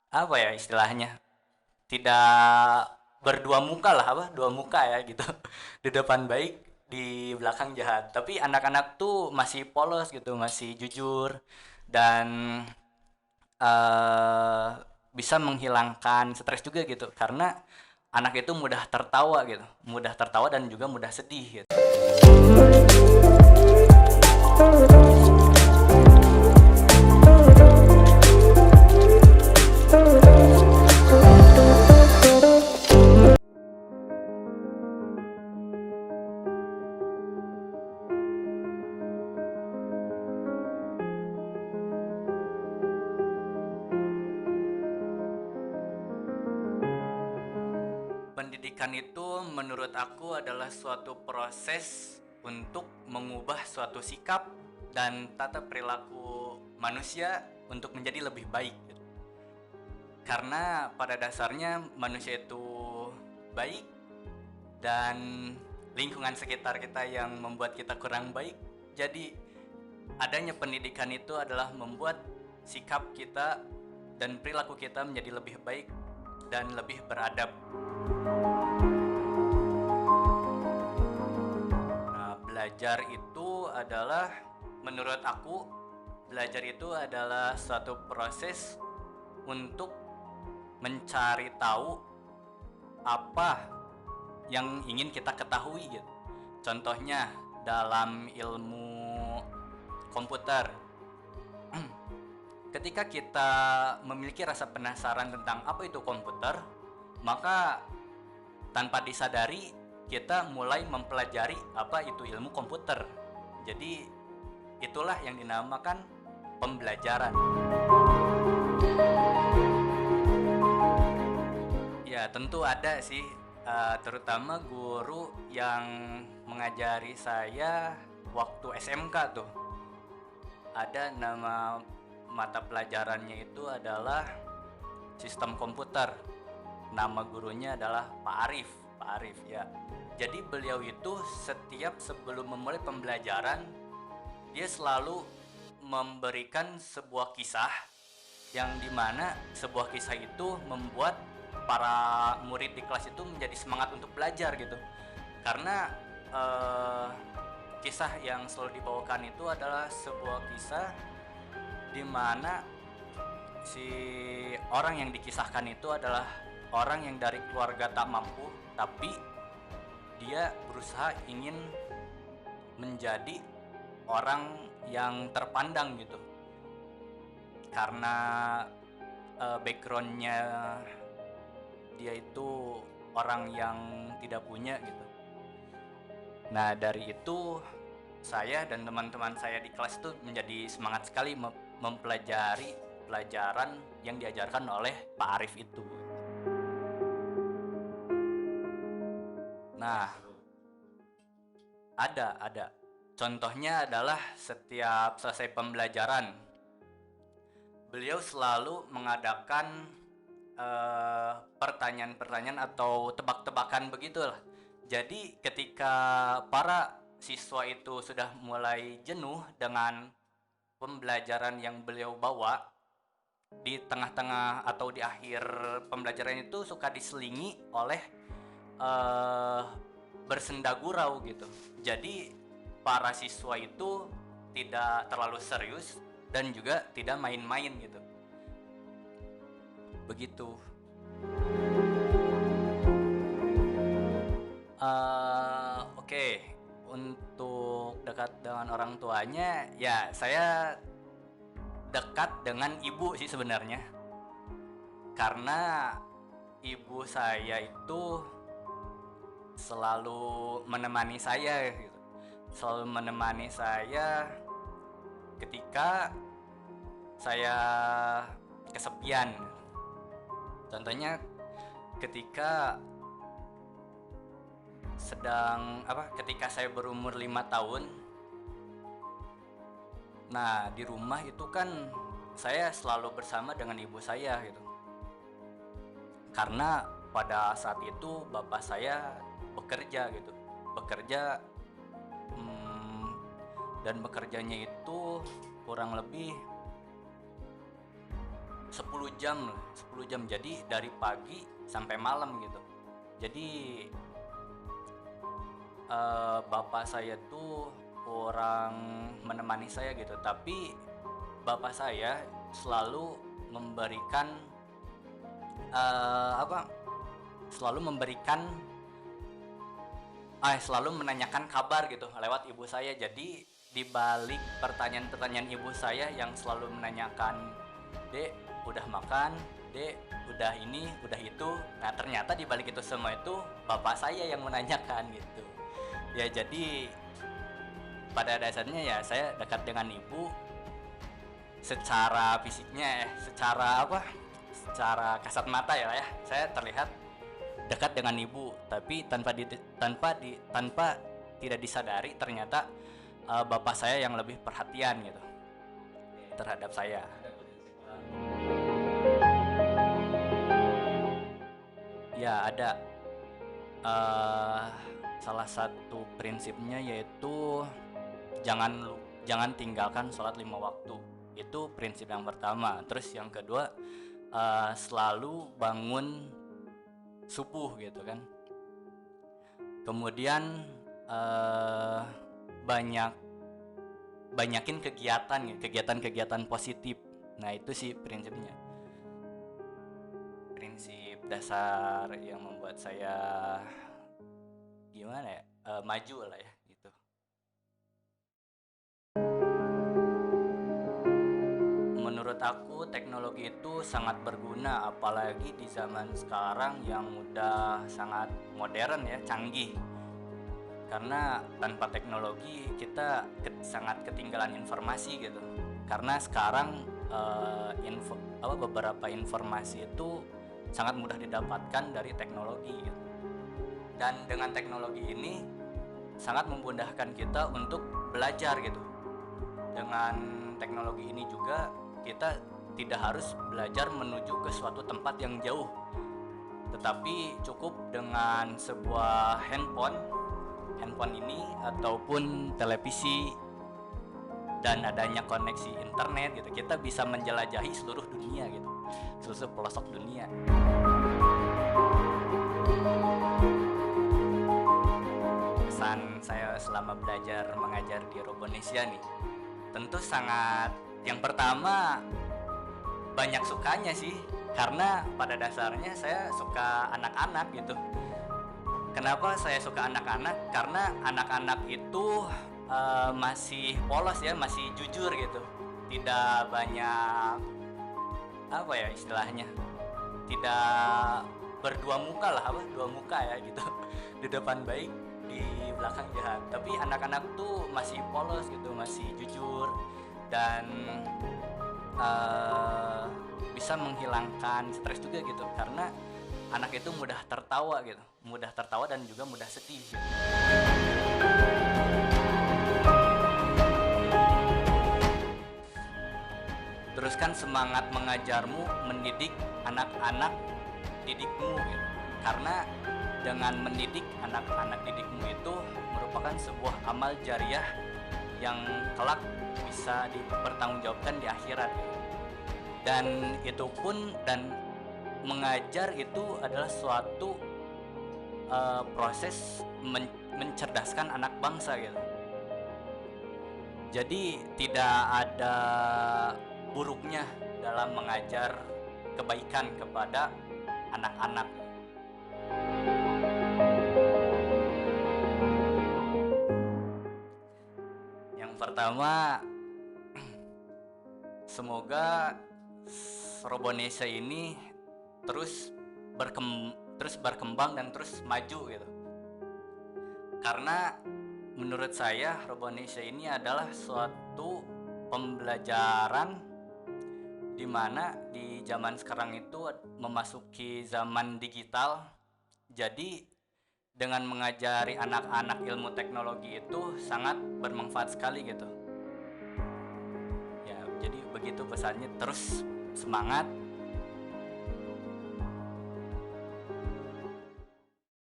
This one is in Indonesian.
apa ya istilahnya, tidak berdua muka lah, apa dua muka ya gitu. Di depan baik, di belakang jahat, tapi anak-anak tuh masih polos gitu, masih jujur, dan eh bisa menghilangkan stres juga gitu, karena anak itu mudah tertawa gitu, mudah tertawa dan juga mudah sedih gitu. Pendidikan itu menurut aku adalah suatu proses untuk mengubah suatu sikap dan tata perilaku manusia untuk menjadi lebih baik gitu. Karena pada dasarnya manusia itu baik, dan lingkungan sekitar kita yang membuat kita kurang baik. Jadi adanya pendidikan itu adalah membuat sikap kita dan perilaku kita menjadi lebih baik dan lebih beradab. Nah, belajar itu adalah, menurut aku, belajar itu adalah suatu proses untuk mencari tahu apa yang ingin kita ketahui gitu. Contohnya dalam ilmu komputer, ketika kita memiliki rasa penasaran tentang apa itu komputer, maka tanpa disadari kita mulai mempelajari apa itu ilmu komputer. Jadi itulah yang dinamakan pembelajaran. Ya tentu ada sih, terutama guru yang mengajari saya waktu SMK tuh. Ada nama mata pelajarannya itu adalah sistem komputer. Nama gurunya adalah Pak Arif. Pak Arif ya. Jadi beliau itu setiap sebelum memulai pembelajaran, dia selalu memberikan sebuah kisah, yang dimana sebuah kisah itu membuat para murid di kelas itu menjadi semangat untuk belajar gitu. Karena eh, kisah yang selalu dibawakan itu adalah sebuah kisah di mana si orang yang dikisahkan itu adalah orang yang dari keluarga tak mampu, tapi dia berusaha ingin menjadi orang yang terpandang gitu, karena backgroundnya dia itu orang yang tidak punya gitu. Nah dari itu saya dan teman-teman saya di kelas itu menjadi semangat sekali mempelajari pelajaran yang diajarkan oleh Pak Arif itu. Nah, ada. Contohnya adalah setiap selesai pembelajaran, beliau selalu mengadakan pertanyaan-pertanyaan atau tebak-tebakan begitulah. Jadi ketika para siswa itu sudah mulai jenuh dengan pembelajaran yang beliau bawa, di tengah-tengah atau di akhir pembelajaran itu suka diselingi oleh eh, bersenda gurau gitu. Jadi para siswa itu tidak terlalu serius dan juga tidak main-main gitu. Begitu. Oke, untuk dekat dengan orang tuanya, ya saya dekat dengan ibu sih sebenarnya. Karena ibu saya itu selalu menemani saya gitu. Selalu menemani saya ketika saya kesepian. Contohnya ketika ketika saya berumur 5 tahun. Nah, di rumah itu kan saya selalu bersama dengan ibu saya gitu. Karena pada saat itu bapak saya bekerja gitu. Bekerja, hmm, dan bekerjanya itu kurang lebih 10 jam lah, 10 jam. Jadi dari pagi sampai malam gitu. Jadi bapak saya tuh kurang menemani saya gitu, tapi bapak saya selalu memberikan apa selalu memberikan selalu menanyakan kabar gitu lewat ibu saya. Jadi di balik pertanyaan-pertanyaan ibu saya yang selalu menanyakan, "Dek, udah makan? Dek, udah ini, udah itu." Nah, ternyata di balik itu semua itu bapak saya yang menanyakan gitu. Ya, jadi pada dasarnya ya saya dekat dengan ibu secara fisiknya, secara apa? Secara kasat mata ya. Saya terlihat dekat dengan ibu, tapi tanpa tidak disadari ternyata bapak saya yang lebih perhatian gitu terhadap saya. Ya, ada salah satu prinsipnya yaitu jangan tinggalkan sholat 5 waktu. Itu prinsip yang pertama. Terus yang kedua, selalu bangun subuh gitu kan. Kemudian banyakin kegiatan positif. Nah, itu sih prinsipnya, prinsip dasar yang membuat saya gimana ya, maju lah ya gitu. Menurut aku teknologi itu sangat berguna, apalagi di zaman sekarang yang udah sangat modern ya, canggih. Karena tanpa teknologi kita sangat ketinggalan informasi gitu. Karena sekarang beberapa informasi itu sangat mudah didapatkan dari teknologi gitu. Dan dengan teknologi ini sangat memudahkan kita untuk belajar gitu. Dengan teknologi ini juga kita tidak harus belajar menuju ke suatu tempat yang jauh, tetapi cukup dengan sebuah handphone ini ataupun televisi dan adanya koneksi internet gitu, kita bisa menjelajahi seluruh dunia gitu, seluruh pelosok dunia. Kesan saya selama belajar mengajar di Robonesia nih, tentu sangat, yang pertama banyak sukanya sih, karena pada dasarnya saya suka anak-anak gitu. Kenapa saya suka anak-anak? Karena anak-anak itu masih polos ya, masih jujur gitu. Tidak banyak apa ya istilahnya, tidak berdua muka lah, dua muka ya gitu. Di depan baik, di belakang jahat. Tapi anak-anak tuh masih polos gitu, masih jujur dan bisa menghilangkan stres juga gitu, karena anak itu mudah tertawa gitu, mudah tertawa dan juga mudah sedih gitu. Teruskan semangat mengajarmu, mendidik anak-anak didikmu gitu. Karena dengan mendidik anak-anak didikmu itu merupakan sebuah amal jariah yang kelak bisa dipertanggungjawabkan di akhirat gitu. Dan itu pun, dan mengajar itu adalah suatu proses mencerdaskan anak bangsa gitu. Jadi tidak ada buruknya dalam mengajar kebaikan kepada anak-anak. Yang pertama, semoga Robonesia ini terus berkembang dan terus maju gitu. Karena menurut saya Robonesia ini adalah suatu pembelajaran di mana di zaman sekarang itu memasuki zaman digital. Jadi dengan mengajari anak-anak ilmu teknologi itu sangat bermanfaat sekali gitu. Ya, jadi begitu pesannya, terus semangat